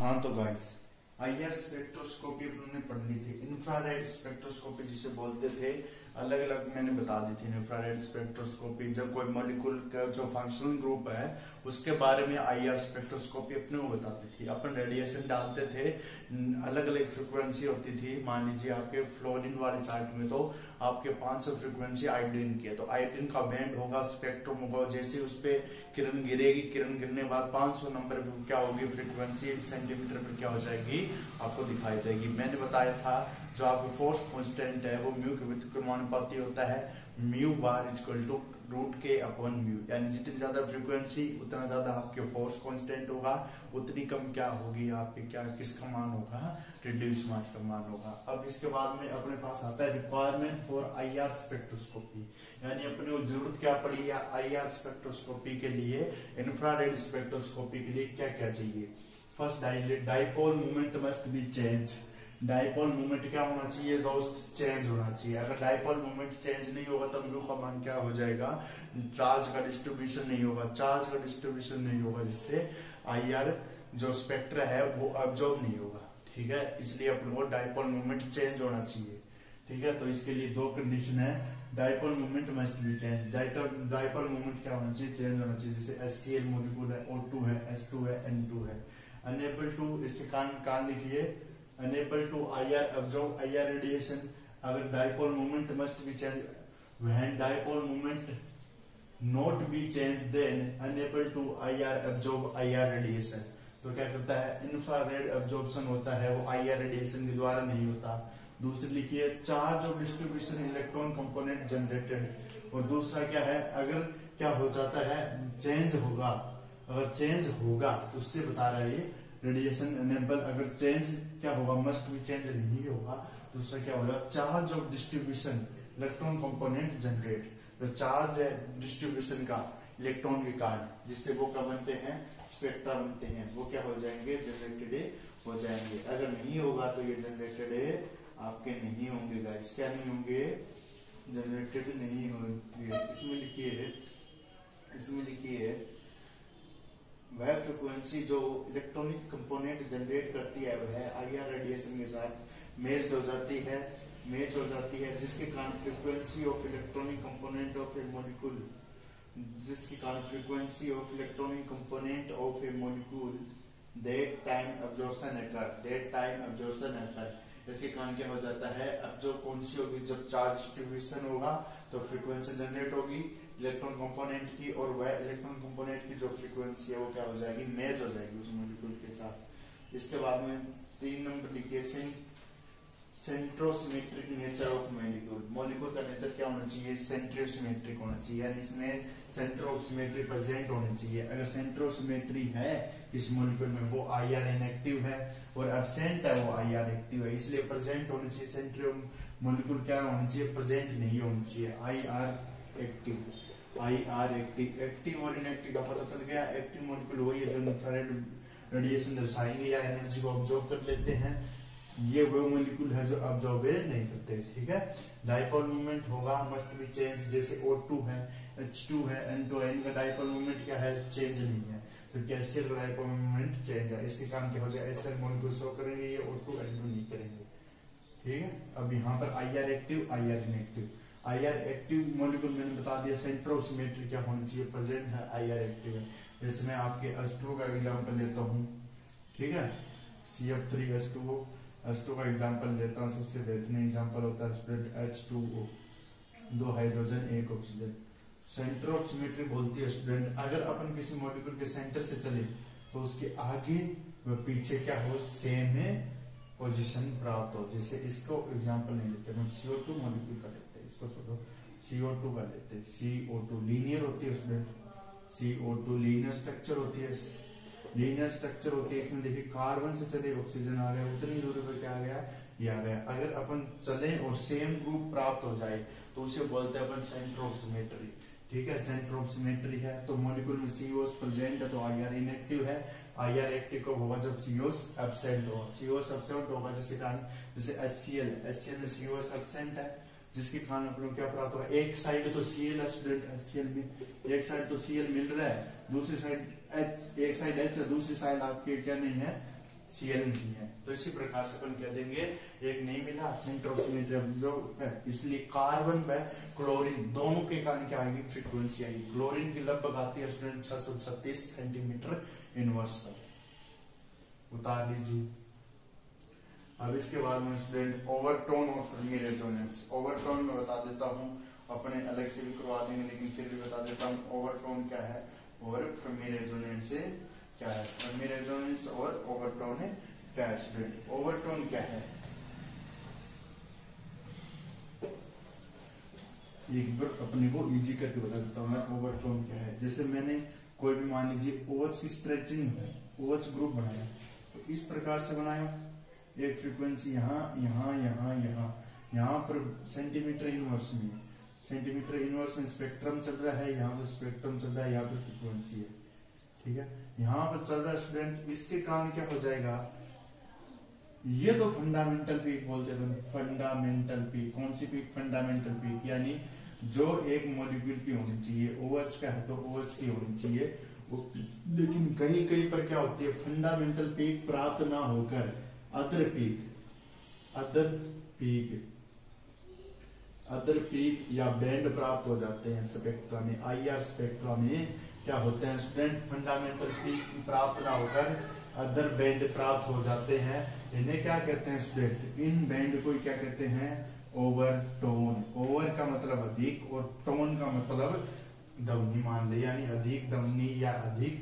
हाँ तो guys, IR spectroscopy अपने पढ़ ली थी। इंफ्रारेड स्पेक्ट्रोस्कोपी जिसे बोलते थे, अलग अलग मैंने बता दी थी। इंफ्रारेड स्पेक्ट्रोस्कोपी जब कोई मॉलिक्यूल का जो फंक्शनल ग्रुप है उसके बारे में आईआर स्पेक्ट्रोस्कोपी अपने को बताती थी। अपन रेडिएशन डालते थे, अलग अलग फ्रिक्वेंसी होती थी। मान लीजिए आपके फ्लोरीन वाले चार्ट में तो आपके 500 फ्रिक्वेंसी आयोडीन की है, तो आयोडीन का बैंड होगा, स्पेक्ट्रम होगा। जैसे उस पर किरण गिरेगी, किरण गिरने के बाद 500 नंबर पे क्या होगी फ्रिक्वेंसी, सेंटीमीटर पर क्या हो जाएगी आपको दिखाई देगी। मैंने बताया था जो आपका फोर्स कांस्टेंट है वो म्यू के व्युत्क्रमानुपाती होता है। Mu bar equal to root के अपॉन म्यू, यानी जितनी ज्यादा फ्रीक्वेंसी उतना ज्यादा आपके फोर्स कांस्टेंट होगा, उतनी कम क्या होगी आपके क्या किसका मान होगा, रिड्यूस मास का मान होगा। अब इसके बाद में अपने पास आता है रिक्वायरमेंट फॉर आईआर स्पेक्ट्रोस्कोपी, यानी अपने को जरूरत क्या पड़ी है आईआर स्पेक्ट्रोस्कोपी के लिए, इंफ्रारेड स्पेक्ट्रोस्कोपी के लिए क्या क्या चाहिए। First, dipole movement must be change. Dipole movement क्या होना चाहिए दोस्त, चेंज होना चाहिए। अगर डाइपोल मूवमेंट चेंज नहीं होगा तो म्यू का मान क्या हो जाएगा, चार्ज का डिस्ट्रीब्यूशन नहीं होगा। चार्ज का डिस्ट्रीब्यूशन नहीं होगा जिससे आईआर जो स्पेक्ट्रा है वो अब्जॉर्ब नहीं होगा। ठीक है, इसलिए अपने को डाइपोल मूवमेंट चेंज होना चाहिए। ठीक है, तो इसके लिए दो कंडीशन है, dipole movement must be change. Dipole movement क्या होना चाहिए, चेंज होना चाहिए। जैसे HCl मॉलिक्यूल है, O2 है, S2 है, N2 है। अनेबल टू, इसके कान लिखिए, unable to IR absorb IR radiation. अगर dipole movement must be change, when dipole movement not be change then unable to IR absorb IR radiation. तो क्या करता है, इंफ्रारेड अब्जॉर्प्शन होता है वो आईआर रेडिएशन के द्वारा नहीं होता। दूसरी लिखिए, charge of distribution electron component generated. और दूसरा क्या है, अगर क्या हो जाता है चेंज होगा, अगर चेंज होगा उससे बता रहा है ये रेडिएशन एनेबल। अगर चेंज क्या होगा, मस्ट भी चेंज नहीं होगा। दूसरा क्या होगा, charge of distribution electron component generate. जो चार्ज है डिस्ट्रीब्यूशन का इलेक्ट्रॉन के कारण, जिससे वो क्या बनते हैं, स्पेक्ट्रा बनते हैं, वो क्या हो जाएंगे, जनरेटेड हो जाएंगे। अगर नहीं होगा तो ये जनरेटेड आपके नहीं होंगे गाइस। क्या नहीं होंगे, जनरेटेड नहीं होंगे। इसमें लिखिए वह फ्रिक्वेंसी जो इलेक्ट्रॉनिक कंपोनेंट जनरेट करती है वह आईआर रेडिएशन के साथ मैच हो जाती है, जिसके कारण frequency of electronic component of a molecule, that time absorption occur. इसके कारण क्या हो जाता है, अब जो कौन सी होगी, जब चार्ज डिस्ट्रीब्यूशन होगा तो फ्रीक्वेंसी जनरेट होगी इलेक्ट्रॉन कंपोनेंट की, और वह इलेक्ट्रॉन कंपोनेंट की जो फ्रीक्वेंसी है वो क्या हो जाएगी, मैच हो जाएगी उस मॉलिक्यूल के साथ। इसके बाद में 3 नंबर लिखिए, सेंट्रोसिमेट्रिक नेचर ऑफ मॉलिक्यूल। मॉलिक्यूल का नेचर क्या होना चाहिए, सेंट्रोसिमेट्रिक होना चाहिए, यानी इसमें सेंटर ऑफ सिमेट्री प्रेजेंट होनी चाहिए। अगर सेंट्रोसिमेट्री है इस मॉलिक्यूल में वो आईआर इनएक्टिव है, और एब्सेंट है वो आईआर एक्टिव है, इसलिए प्रेजेंट होनी चाहिए। सेंट्रो मॉलिक्यूल क्या होनी चाहिए, प्रेजेंट नहीं होनी चाहिए, आईआर एक्टिव। एक्टिव और इनएक्टिव का पता चल गया। एक्टिव मॉलिक्यूल वही है जो इंफ्रारेड रेडिएशन दर्शाएंगे या एनर्जी को ऑब्जॉर्व कर लेते हैं, ये वो मॉलिक्यूल है जो ऑब्जॉर्ब नहीं करते। ठीक है, डाइपोल मूवमेंट होगा मस्ट बी चेंज। जैसे O2 है, H2 है, N2 है, इनका डाइपोल मूवमेंट क्या है, चेंज नहीं है। तो HCl का डाइपोल मूवमेंट चेंज है, इसके कारण क्या हो जाए, HCl मॉलिक्यूल शो करेंगे, ये O2 N2 नहीं करेंगे। ठीक है, अब यहाँ पर IR active, IR inactive. IR active molecule मैंने बता दिया, सेंटर ऑफ सिमेट्री क्या होनी चाहिए, प्रेजेंट है, आईआर एक्टिव है। जैसे मैं आपके H2 का एग्जाम्पल लेता हूँ। ठीक है, CF3H2O H2 का एग्जांपल लेता हूँ। सबसे बेहतरीन एग्जांपल होता है student H2O, 2 hydrogen 1 oxygen. Centre of symmetry बोलती है स्टूडेंट, अगर अपन किसी मॉलिक्यूल के सेंटर से चले तो उसके आगे व पीछे क्या हो, सेम पोजीशन प्राप्त हो। जैसे इसको एग्जांपल नहीं लेते, हम CO2 मॉलिक्यूल का लेते हैं, इसको छोड़ो, CO2 का लेते हैं। CO2 लीनियर होती है स्टूडेंट, CO2 लीनियर स्ट्रक्चर होती है, इसमें देखिए कार्बन से चले ऑक्सीजन आ गया, उतनी दूरी पर क्या आ गया, ये आ गया। अगर अपन चले और सेम ग्रुप प्राप्त हो जाए तो उसे बोलते हैं अपन सेंटर ऑफ सिमेट्री। ठीक है, सेंटर ऑफ सिमेट्री है तो मॉलिक्यूल में COs प्रेजेंट है तो आईआर इनएक्टिव है। आईआर एक्टिव कब होगा, जब COs एब्सेंट होगा। COs एब्सेंट होगा जिसके कारण, जैसे HCl में COs एब्सेंट है, जिसके कारण अपन को क्या प्राप्त होगा, एक साइड तो Cl स्टूडेंट, HCl में एक साइड तो Cl मिल रहा है, दूसरी साइड H, एक साइड H है, दूसरी साइड आपके क्या नहीं है, Cl नहीं है, तो इसी प्रकार से अपन कह देंगे एक नहीं मिला सेंट्रोसिमेट्री जो है, इसलिए कार्बन व क्लोरीन दोनों के कारण क्या आएगी, फ्रीक्वेंसी आएगी। क्लोरीन की लगभग आती है स्टूडेंट 636 सेंटीमीटर इनवर्स तक, उतार लीजिए। अब इसके बाद में स्टूडेंट ओवरटोन और फर्मी रेजोनेंस। ओवरटोन में बता देता हूँ, अपने अलग से भी करवा देंगे लेकिन फिर भी बता देता हूँ ओवरटोन क्या है और फर्मी रेजोनेंस क्या है। फर्मी रेजोनेंस और ओवरटोन क्या है स्टूडेंट। ओवरटोन क्या है, एक बार अपने को इजी करके बता देता हूँ मैं। ओवरटोन क्या है, जैसे मैंने कोई भी मान लीजिए OH की स्ट्रेचिंग है, OH ग्रुप बनाया, तो इस प्रकार से बनाया, एक फ्रीक्वेंसी यहाँ यहाँ यहाँ यहाँ यहाँ पर सेंटीमीटर इनवर्स में, सेंटीमीटर इनवर्स में स्पेक्ट्रम चल रहा है, यहाँ पर स्पेक्ट्रम चल रहा है, यहाँ पर फ्रीक्वेंसी है, ठीक है, यहाँ पर चल रहा है स्टूडेंट। इसके कारण क्या हो जाएगा, ये तो फंडामेंटल पीक बोलते हैं, फंडामेंटल पीक। कौन सी पीक, फंडामेंटल पीक, यानी जो एक मॉलिक्यूल की होनी चाहिए, OH का है तो OH की होनी चाहिए, लेकिन कहीं कहीं पर क्या होती है, फंडामेंटल पीक प्राप्त ना होकर अदर पीक या बैंड प्राप्त हो जाते हैं स्पेक्ट्रा में। IR स्पेक्ट्रा में क्या होते हैं स्टूडेंट, फंडामेंटल पीक प्राप्त ना होकर अदर बैंड प्राप्त हो जाते हैं। इन्हें क्या कहते हैं स्टूडेंट, इन बैंड को क्या कहते हैं, ओवरटोन। ओवर का मतलब अधिक और टोन का मतलब ध्वनि मान ले, यानी अधिक ध्वनि या अधिक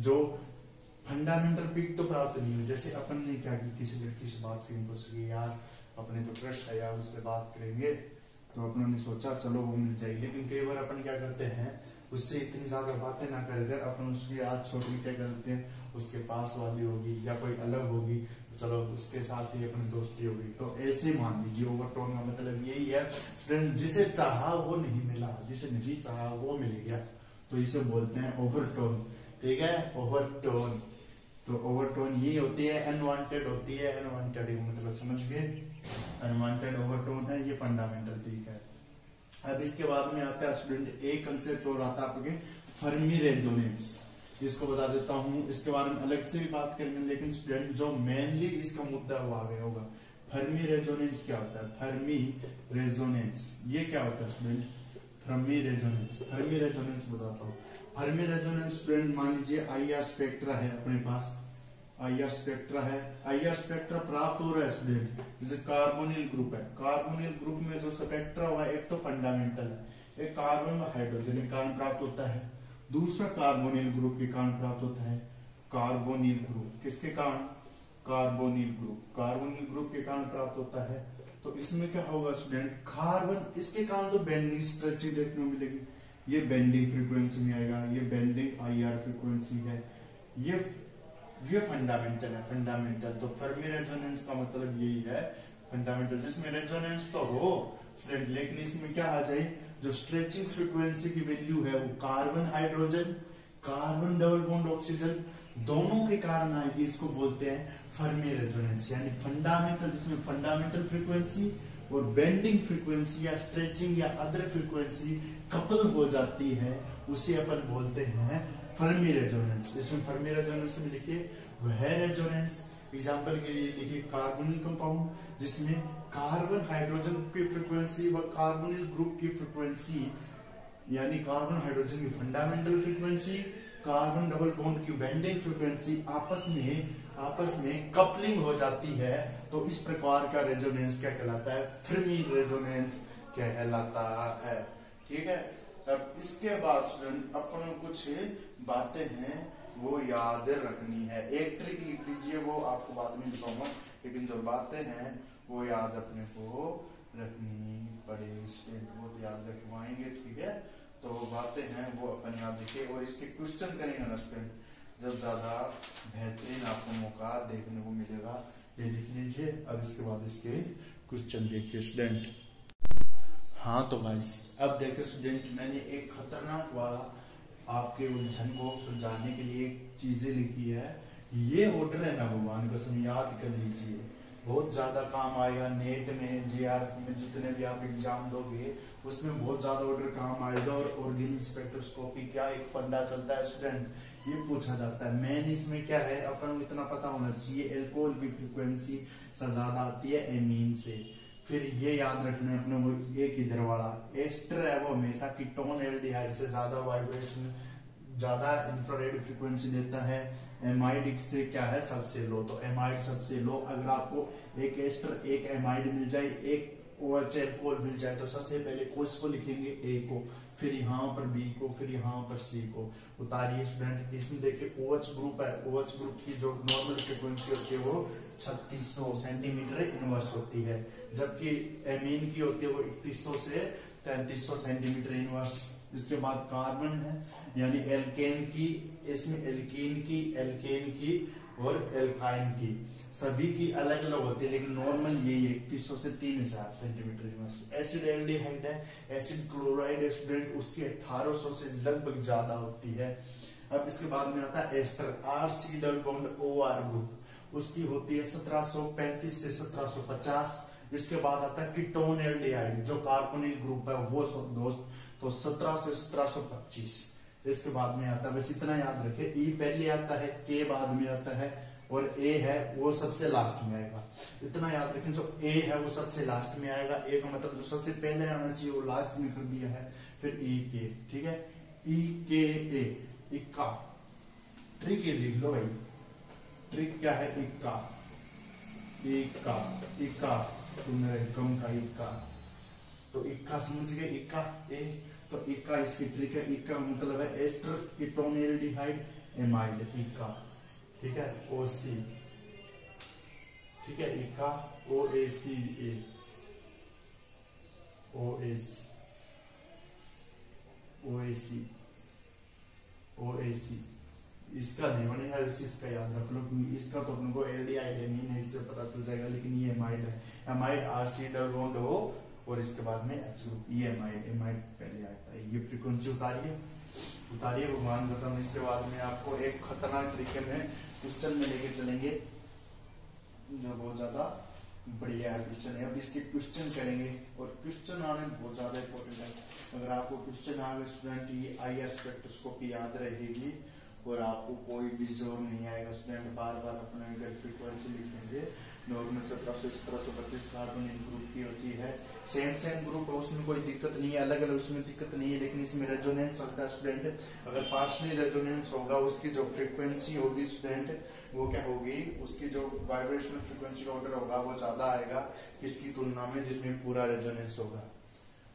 जो फंडामेंटल पीक तो प्राप्त नहीं हुई। जैसे अपन ने क्या की, किसी लड़की से बात करेंगे, उसके यार अपने तो क्रश है यार, उससे बात करेंगे, तो अपन ने सोचा चलो वो मिल जाएगी, लेकिन कई बार अपन क्या करते हैं, उससे इतनी ज्यादा बातें ना कर अपन उसकी याद छोड़ के क्या करते हैं, उसके पास वाली होगी या कोई अलग होगी, तो चलो उसके साथ ही अपनी दोस्ती होगी। तो ऐसे मान लीजिए ओवरटोन का मतलब यही है स्टूडेंट, जिसे चाहा वो नहीं मिला, जिसे नहीं चाहा वो मिल गया, तो इसे बोलते हैं ओवरटोन, ठीक है, ओवरटोन। तो ओवरटोन ये होती है, अनवांटेड होती है, अनवांटेड मतलब समझ गए, अनवांटेड ओवरटोन है, ये फंडामेंटल पीक है। अब इसके बाद में आता है स्टूडेंट एक कंसेप्ट और आता है आपके फर्मी रेजोनेंस, इसको बता देता हूँ, इसके बारे में अलग से भी बात करेंगे, लेकिन स्टूडेंट जो मेनली इसका मुद्दा वो आ गया होगा। फर्मी रेजोनेंस क्या होता है, फर्मी रेजोनेंस ये क्या होता है student, Fermi resonance. Fermi resonance बताता हूँ। फर्मी रेजोनेंस स्टूडेंट मान लीजिए IR स्पेक्ट्रा है अपने पास, IR स्पेक्ट्रा है, IR स्पेक्ट्रा प्राप्त हो रहा है स्टूडेंट, जैसे कार्बोनिल ग्रुप है, कार्बोनिल ग्रुप में जो स्पेक्ट्रा हुआ एक तो फंडामेंटल है, एक कार्बन व हाइड्रोजन के कारण प्राप्त होता है, दूसरा कार्बोनिल ग्रुप के कारण प्राप्त होता है। कार्बोनिल ग्रुप किसके कारण, कार्बोनिल ग्रुप, कार्बोनिल ग्रुप के कारण प्राप्त होता है। तो इसमें क्या होगा स्टूडेंट, कार्बन, इसके कारण तो बेंडिंग स्ट्रेचिंग देखने को मिलेगी, ये बेंडिंग फ्रीक्वेंसी में आएगा, ये बेंडिंग IR फ्रीक्वेंसी है, ये फंडामेंटल है, फंडामेंटल। तो फर्मी रेजोनेंस का मतलब यही है, फंडामेंटल, जिसमें रेजोनेंस तो हो स्टूडेंट, लेकिन इसमें क्या आ जाए, जो स्ट्रेचिंग फ्रीक्वेंसी की वैल्यू है वो carbon hydrogen, carbon double bond oxygen दोनों के कारण आएगी, इसको बोलते हैं फर्मी रेजोनेंस। यानी फंडामेंटल, जिसमें फंडामेंटल फ्रीक्वेंसी और बेंडिंग फ्रीक्वेंसी या स्ट्रेचिंग या अदर फ्रीक्वेंसी कपल हो जाती है, उसे अपन बोलते हैं फर्मी रेजोनेंस। इसमें फर्मी रेजोनेंस में लिखिए वह रेजोनेंस, एग्जांपल के लिए लिखिए कार्बोनिल कंपाउंड, जिसमें कार्बन हाइड्रोजन की फ्रीक्वेंसी व कार्बोनिल ग्रुप की फ्रीक्वेंसी, यानी कार्बन हाइड्रोजन की fundamental frequency, carbon double bond की बेंडिंग फ्रीक्वेंसी आपस में कपलिंग हो जाती है, तो इस प्रकार का रेजोनेंस क्या कहलाता है, फर्मी रेजोनेंस कहलाता है। ठीक है, अब इसके बाद स्टूडेंट अपन कुछ बातें हैं वो याद रखनी है। एक ट्रिक लिख लीजिए, वो आपको बाद में बताऊंगा, लेकिन जो बातें हैं वो याद अपने को रखनी पड़ेगी स्टूडेंट, वो तो याद रखवाएंगे, ठीक है। तो बातें हैं वो अपन याद रखिए, और इसके क्वेश्चन करेंगे ना स्टूडेंट, जब ज्यादा बेहतरीन आपको मौका देखने को मिलेगा। ये लिख लीजिए, अब इसके बाद इसके क्वेश्चन देखिए स्टूडेंट। हाँ तो गाइस, अब देखिए स्टूडेंट, मैंने एक खतरनाक वाला आपके उलझन को सुलझाने के लिए चीजें लिखी है। ये ऑर्डर है ना भगवान कसम, याद कर लीजिए, बहुत ज्यादा काम आएगा नेट में, जेआरएफ में, जितने भी आप एग्जाम दोगे उसमें बहुत ज्यादा ऑर्डर काम आएगा। और ऑर्गेनिक स्पेक्ट्रोस्कोपी क्या एक फंडा चलता है स्टूडेंट, ये पूछा जाता है। मेन इसमें क्या है, अपन को इतना पता होना चाहिए, एल्कोहल की फ्रीक्वेंसी ज्यादा आती है एमीन से। फिर ये याद रखना है अपने को, एक इधर वाला एस्टर है वो हमेशा कीटोन एल्डिहाइड से ज्यादा वाइब्रेशन, ज्यादा इंफ्रारेड फ्रीक्वेंसी देता है। एमाइड से क्या है सबसे लो, तो एमाइड सबसे लो। अगर आपको एक एस्टर एक एमाइड मिल जाए, एक OH एल्कोहल मिल जाए, तो सबसे पहले किसको लिखेंगे, ए को, फिर यहाँ पर बी को, फिर यहाँ पर सी को। उतारिए स्टूडेंट, इसमें देखिए OH ग्रुप है, OH ग्रुप की जो नॉर्मल फ्रीक्वेंसी होती है वो 3600 सेंटीमीटर इनवर्स होती है, जबकि एमीन की होती है वो 3100 से 3300 सेंटीमीटर इनवर्स। इसके बाद कार्बन है, यानी एल्केन की, इसमें एल्कीन की और एल्काइन की, सभी की अलग अलग होती है, लेकिन नॉर्मल यही है 3100 से 3000 सेंटीमीटर इनवर्स। एसिड एल्डिहाइड है, एसिड क्लोराइड स्टूडेंट, उसकी 1800 से लगभग ज्यादा होती है। अब इसके बाद में आता है ester, RC double bond OR group, उसकी होती है 1735 से 1750। इसके बाद आता है कीटोन एल्डिहाइड, जो कार्बोनिल ग्रुप है वो दोस्त, तो 1700 से 1725। इसके बाद में आता है, बस इतना याद रखे, ई पहले आता है, के बाद में आता है, और ए है वो सबसे लास्ट में आएगा। इतना याद रखें, जो ए है वो सबसे लास्ट में आएगा, ए का मतलब जो सबसे पहले आना चाहिए वो लास्ट में कर दिया है। फिर ई के, ठीक है, ई के ए, इक्का। ट्रिक ये लिख लो भाई, ट्रिक क्या है, इक्का, इक्का, इक्का, तुमने कम का इक्का, तो इक्का समझ गए, इक्का ए, तो इक्का इसकी ट्रिक है। इक्का मतलब है एस्टर कीटोन एल्डिहाइड एमाइड, इक्का, ठीक है, OC, ठीक है, इक्का OAC, OAC, इसका नहीं बनेगा, इसका याद रख लो, इसका तो अपने को एल्डिहाइड एमीन है, इससे पता चल जाएगा, लेकिन ये एमाइड है, एमाइड RC डबल बॉन्ड हो, और इसके बाद में H ग्रुप, ये एमाइड पहले आता है। ये फ्रीक्वेंसी उतारिए भगवान कसम। इसके बाद में आपको एक खतरनाक तरीके में क्वेश्चन में लेके चलेंगे, जो बहुत ज्यादा बढ़िया है क्वेश्चन है। अब इसके क्वेश्चन करेंगे, और क्वेश्चन आने बहुत ज्यादा इंपॉर्टेंट है। अगर आपको क्वेश्चन आ गए स्टूडेंट, ये IR स्पेक्ट्रोस्कोपी याद रहेगी, और आपको कोई भी जोर नहीं आएगा स्टूडेंट, बार बार अपने फ्रीक्वेंसी लिखेंगे। नॉर्मल 1700 से 1725 कार्बोनिल ग्रुप की होती है, सेम ग्रुप है, उसमें कोई दिक्कत नहीं है, अलग अलग उसमें दिक्कत नहीं है, लेकिन इसमें रेजोनेंस चलता है स्टूडेंट। अगर पार्शियली रेजोनेंस होगा, उसकी जो फ्रीक्वेंसी होगी स्टूडेंट, वो क्या होगी, उसकी जो वाइब्रेशनल फ्रीक्वेंसी का ऑर्डर होगा वो ज्यादा आएगा किसकी तुलना में, जिसमें पूरा रेजोनेंस होगा।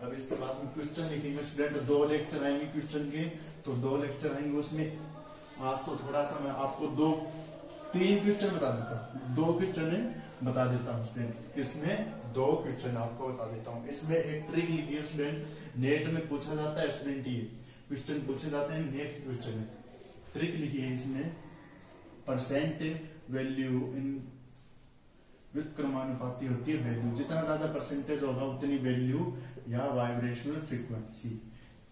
अब इसके बाद में क्वेश्चन लिखेंगे स्टूडेंट, 2 लेक्चर आएंगे क्वेश्चन के, तो 2 लेक्चर आएंगे, उसमें आज तो थोड़ा सा मैं आपको 3 क्वेश्चन बता देता हूँ, 2 क्वेश्चन बता देता हूँ स्टूडेंट, इसमें 2 क्वेश्चन आपको बता देता हूँ। इसमें एक ट्रिक लिखिए स्टूडेंट, नेट में पूछा जाता है स्टूडेंट, ये क्वेश्चन पूछे जाते हैं नेट क्वेश्चन में। ट्रिक लिखिए इसमें, परसेंट वैल्यू इन व्युत्क्रमानुपाती होती है वैल्यू, जितना ज्यादा परसेंटेज होगा उतनी वैल्यू या वाइब्रेशनल फ्रीक्वेंसी।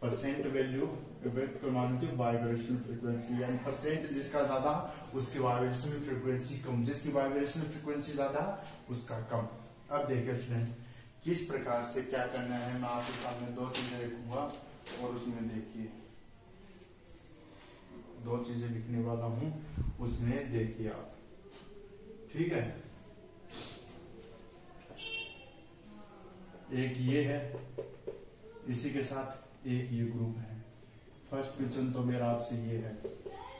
परसेंट वैल्यू व्युत्क्रमानुपाती वाइब्रेशनल फ्रीक्वेंसी, यानी परसेंट जिसका ज्यादा उसकी वाइब्रेशनल फ्रीक्वेंसी कम, जिसकी वाइब्रेशनल फ्रीक्वेंसी ज्यादा उसका कम। अब देखिए स्टूडेंट किस प्रकार से क्या करना है, मैं आपके सामने 2 चीजें लिखूंगा, और उसमें देखिए 2 चीजें लिखने वाला हूं, उसमें देखिए आप, ठीक है। एक ये है, इसी के साथ एक ये ग्रुप है। फर्स्ट क्वेश्चन तो मेरा आपसे ये है,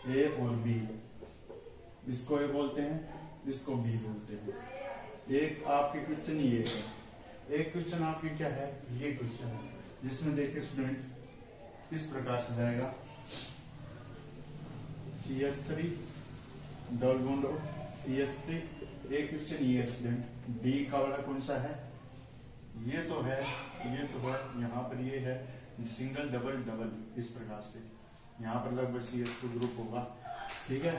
ए और बी, इसको ए बोलते हैं, इसको बी बोलते हैं। एक आपके क्वेश्चन ये है, एक क्वेश्चन आपकी क्या है, ये क्वेश्चन है, जिसमें देखिए स्टूडेंट किस प्रकार से जाएगा, CH3 डबल बॉन्ड CH3। एक क्वेश्चन ये है स्टूडेंट, डी का वाला कौन सा है, ये तो है, यहाँ पर ये है सिंगल डबल डबल, इस प्रकार से यहाँ पर लगभग CH2 ग्रुप होगा, ठीक है।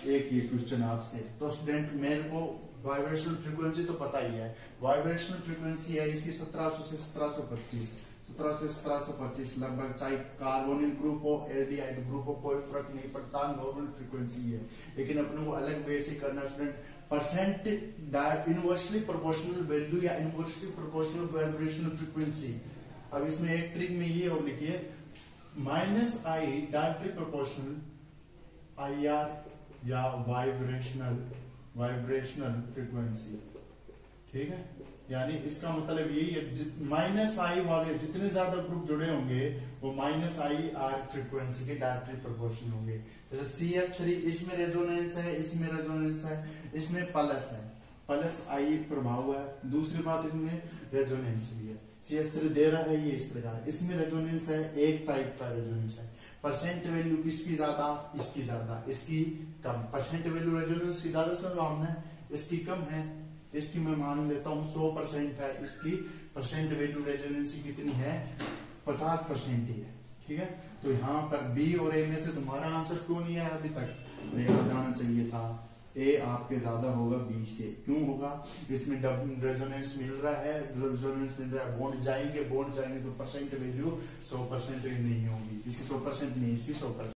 एक ये क्वेश्चन आपसे, तो स्टूडेंट मेरे को वाइब्रेशनल फ्रीक्वेंसी तो पता ही है, वाइब्रेशनल फ्रीक्वेंसी है इसकी 1700 से 1725, 1725 लगभग, चाहे कार्बोनिल ग्रुप हो एल्डिहाइड ग्रुप हो कोई फर्क नहीं पड़ता, नॉर्मल फ्रीक्वेंसी है। लेकिन अपने को अलग वे से करना student, percent inversely proportional value या इनवर्सली प्रोपोर्शनल वाइब्रेशनल फ्रीक्वेंसी। अब इसमें एक ट्रिक में ये और लिखिए minus I directly proportional I R या वाइब्रेशनल फ्रीक्वेंसी, ठीक है। यानी इसका मतलब यही है माइनस आई वाले जितने ज्यादा ग्रुप जुड़े होंगे वो माइनस आई आर फ्रीक्वेंसी के डायरेक्टली प्रोपोर्शनल होंगे। जैसे CS3 इसमें रेजोनेंस है, इसमें रेजोनेंस है, इसमें प्लस है, प्लस आई प्रभाव है। दूसरी बात इसमें रेजोनेंस भी है, CS3 दे रहा है ये इस प्रकार, इसमें रेजोनेंस है, एक टाइप का रेजोनेंस है। परसेंट वैल्यू किसकी ज्यादा, इसकी ज्यादा, इसकी कम। परसेंट वैल्यू रेजोनेंस की ज्यादा संभावना है, इसकी कम है। इसकी मैं मान लेता हूँ 100% है, इसकी परसेंट वैल्यू रेजोनेंस कितनी है 50% ही है, ठीक है। तो यहाँ पर बी और ए में से तुम्हारा आंसर क्यों नहीं आया अभी तक, तो आ जाना चाहिए था। ए आपके ज्यादा होगा बी से, क्यों होगा, इसमें रेजोनेंस मिल रहा है, बॉन्ड जाएंगे तो परसेंट वैल्यू 100% नहीं होगी, इसकी 100% नहीं, इसकी 100%।